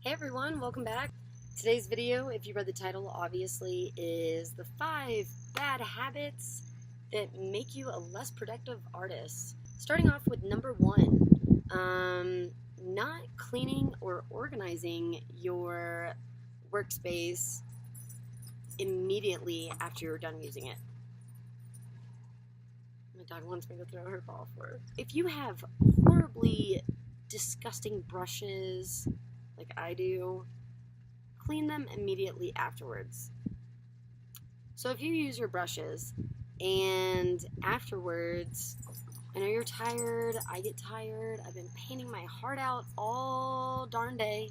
Hey everyone, welcome back. Today's video, if you read the title, obviously is the 5 bad habits that make you a less productive artist. Starting off with number 1, not cleaning or organizing your workspace immediately after you're done using it. My dog wants me to throw her ball for her. If you have horribly disgusting brushes, like I do, clean them immediately afterwards. So if you use your brushes and afterwards, I know you're tired, I get tired, I've been painting my heart out all darn day,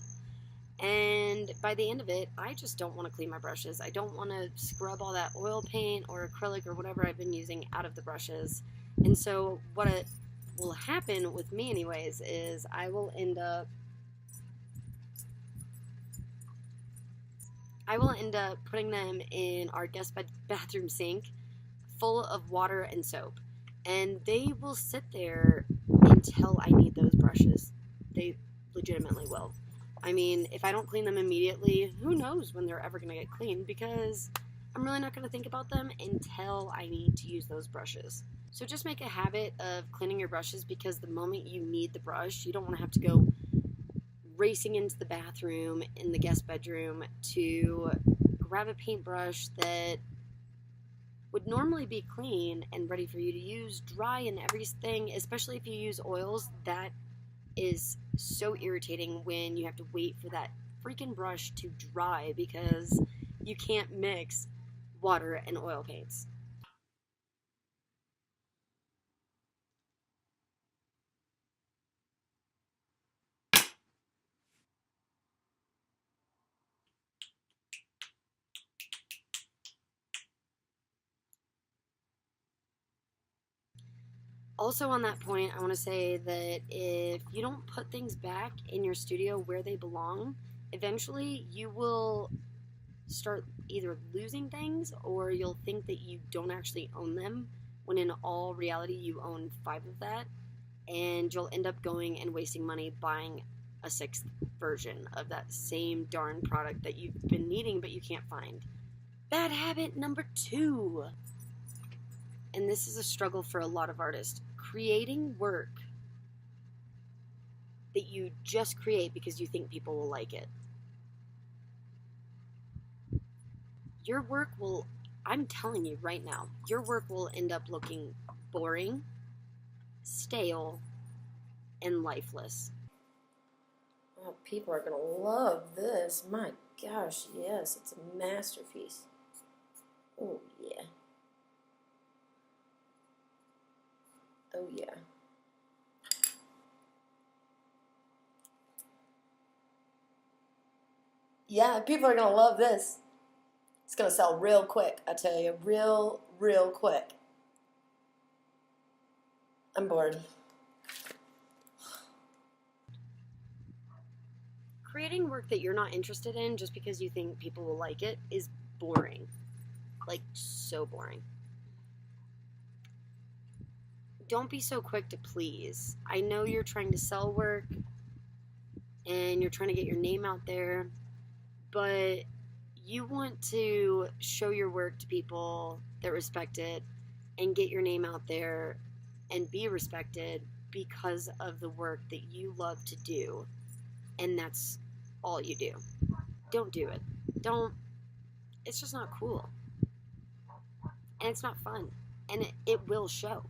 and by the end of it, I just don't want to clean my brushes. I don't want to scrub all that oil paint or acrylic or whatever I've been using out of the brushes. And so what will happen with me anyways is I will end up putting them in our guest bathroom sink full of water and soap. And they will sit there until I need those brushes. They legitimately will. I mean, if I don't clean them immediately, who knows when they're ever going to get cleaned, because I'm really not going to think about them until I need to use those brushes. So just make a habit of cleaning your brushes, because the moment you need the brush, you don't want to have to go racing into the bathroom in the guest bedroom to grab a paintbrush that would normally be clean and ready for you to use, dry and everything, especially if you use oils. That is so irritating when you have to wait for that freaking brush to dry because you can't mix water and oil paints. Also on that point, I want to say that if you don't put things back in your studio where they belong, eventually you will start either losing things, or you'll think that you don't actually own them, when in all reality you own 5 of that, and you'll end up going and wasting money buying a 6th version of that same darn product that you've been needing but you can't find. Bad habit number 2. And this is a struggle for a lot of artists. Creating work that you just create because you think people will like it. Your work will, I'm telling you right now, your work will end up looking boring, stale, and lifeless. Oh, people are going to love this. My gosh, yes, it's a masterpiece. Oh, yeah. Oh, yeah. Yeah, people are going to love this. It's going to sell real quick, I tell you. Real quick. I'm bored. Creating work that you're not interested in just because you think people will like it is boring. Like, so boring. Don't be so quick to please. I know you're trying to sell work and you're trying to get your name out there, but you want to show your work to people that respect it and get your name out there and be respected because of the work that you love to do, and that's all you do. Don't do it. It's just not cool, and it's not fun, and it will show.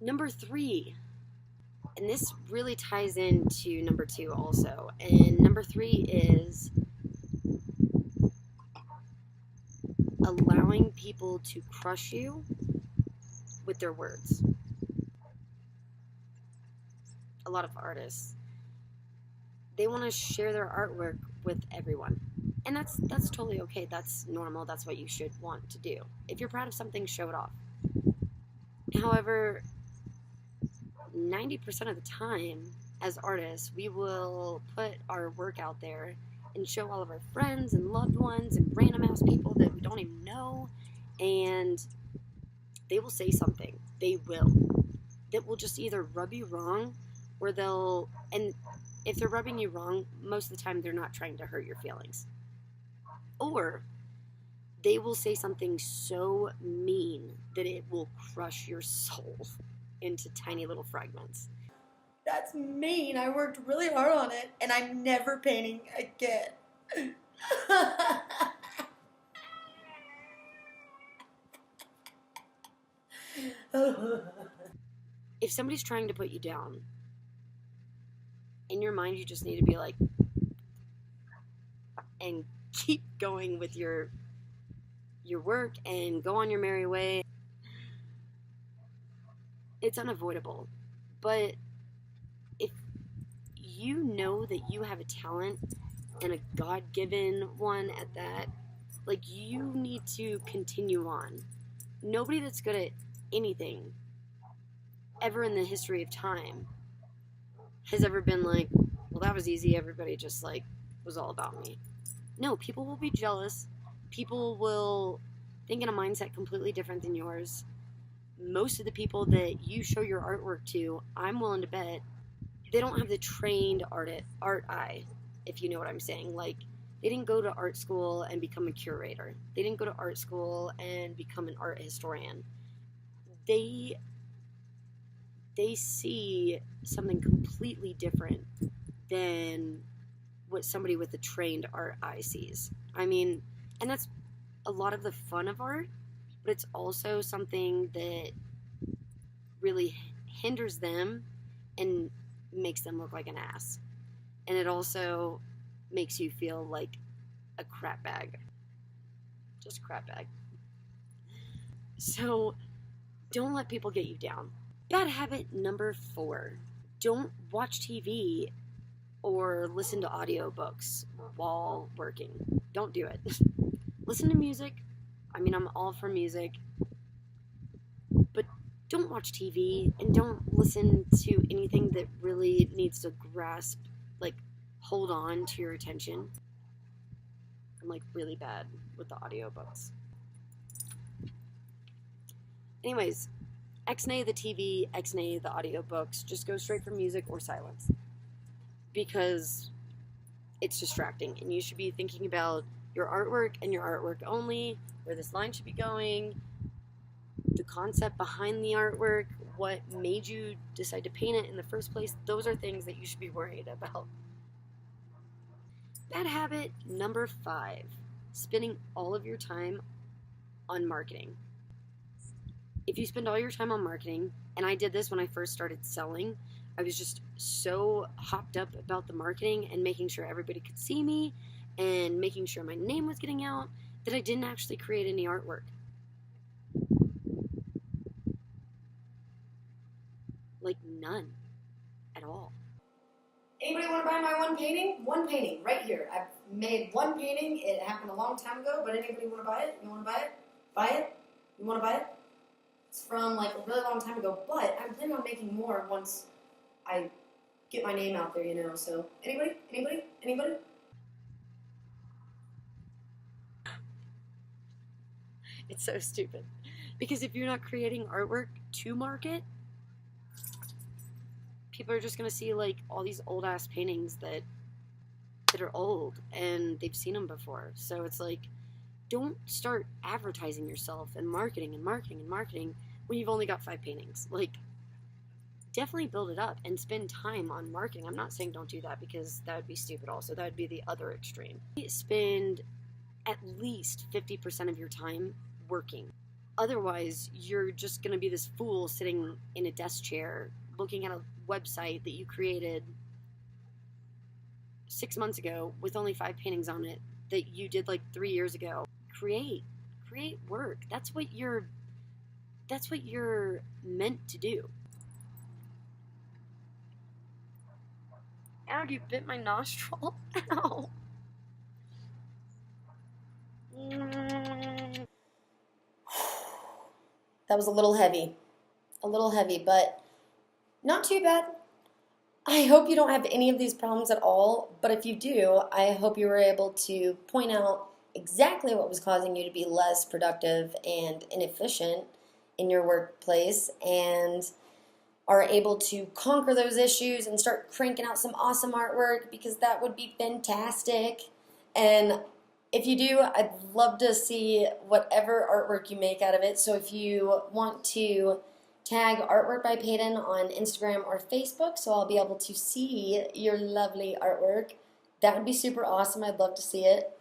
Number 3, and this really ties into number 2 also, and number 3 is allowing people to crush you with their words. A lot of artists, they want to share their artwork with everyone, and that's totally okay. That's normal. That's what you should want to do. If you're proud of something, show it off. However, 90% of the time as artists, we will put our work out there and show all of our friends and loved ones and random ass people that we don't even know, and they will say something. They will. That will just either rub you wrong, or and If they're rubbing you wrong, most of the time they're not trying to hurt your feelings. Or they will say something so mean that it will crush your soul into tiny little fragments. That's mean. I worked really hard on it, and I'm never painting again. If somebody's trying to put you down, in your mind you just need to be like, and keep going with your work and go on your merry way. It's unavoidable. But if you know that you have a talent, and a God-given one at that, like, you need to continue on. Nobody that's good at anything ever in the history of time has ever been like, well, that was easy, everybody just like was all about me. No, people will be jealous. People will think in a mindset completely different than yours. Most of the people that you show your artwork to, I'm willing to bet, they don't have the trained art eye, if you know what I'm saying. Like, they didn't go to art school and become a curator. They didn't go to art school and become an art historian. They see something completely different than what somebody with a trained art eye sees. I mean, and that's a lot of the fun of art, but it's also something that really hinders them and makes them look like an ass. And it also makes you feel like a crap bag. Just a crap bag. So don't let people get you down. Bad habit number 4. Don't watch TV or listen to audiobooks while working. Don't do it. Listen to music. I mean, I'm all for music. But don't watch TV and don't listen to anything that really needs to grasp, like, hold on to your attention. I'm like really bad with the audiobooks. Anyways, ex-nay the TV, ex-nay the audiobooks. Just go straight for music or silence. Because it's distracting and you should be thinking about your artwork and your artwork only, where this line should be going, the concept behind the artwork, what made you decide to paint it in the first place. Those are things that you should be worried about. Bad habit number 5, spending all of your time on marketing. If you spend all your time on marketing, and I did this when I first started selling, I was just so hopped up about the marketing and making sure everybody could see me and making sure my name was getting out that I didn't actually create any artwork. Like, none at all. Anybody want to buy my one painting? One painting, right here. I've made one painting. It happened a long time ago, but anybody want to buy it? You want to buy it? Buy it? You want to buy it? It's from like a really long time ago, but I'm planning on making more once I get my name out there, you know. So, anybody? Anybody? Anybody? It's so stupid. Because if you're not creating artwork to market, people are just going to see like all these old ass paintings that are old and they've seen them before. So it's like, don't start advertising yourself and marketing and marketing and marketing when you've only got 5 paintings. Like, definitely build it up and spend time on marketing. I'm not saying don't do that because that would be stupid also. That would be the other extreme. Spend at least 50% of your time working. Otherwise, you're just going to be this fool sitting in a desk chair looking at a website that you created 6 months ago with only 5 paintings on it that you did like 3 years ago. Create work. That's what you're meant to do. Ow, you bit my nostril. Ow. That was a little heavy, but not too bad. I hope you don't have any of these problems at all, but if you do, I hope you were able to point out exactly what was causing you to be less productive and inefficient in your workplace, and are able to conquer those issues and start cranking out some awesome artwork, because that would be fantastic. And if you do, I'd love to see whatever artwork you make out of it. So if you want to tag Artwork by Peyton on Instagram or Facebook, so I'll be able to see your lovely artwork, that would be super awesome. I'd love to see it.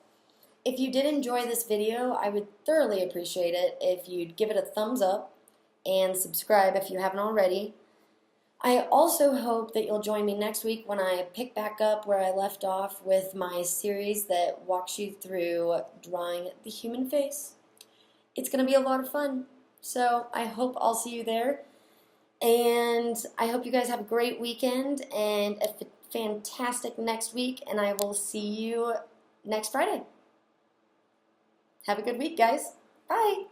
If you did enjoy this video, I would thoroughly appreciate it if you'd give it a thumbs up and subscribe if you haven't already. I also hope that you'll join me next week when I pick back up where I left off with my series that walks you through drawing the human face. It's going to be a lot of fun, so I hope I'll see you there. And I hope you guys have a great weekend and a fantastic next week, and I will see you next Friday. Have a good week, guys. Bye.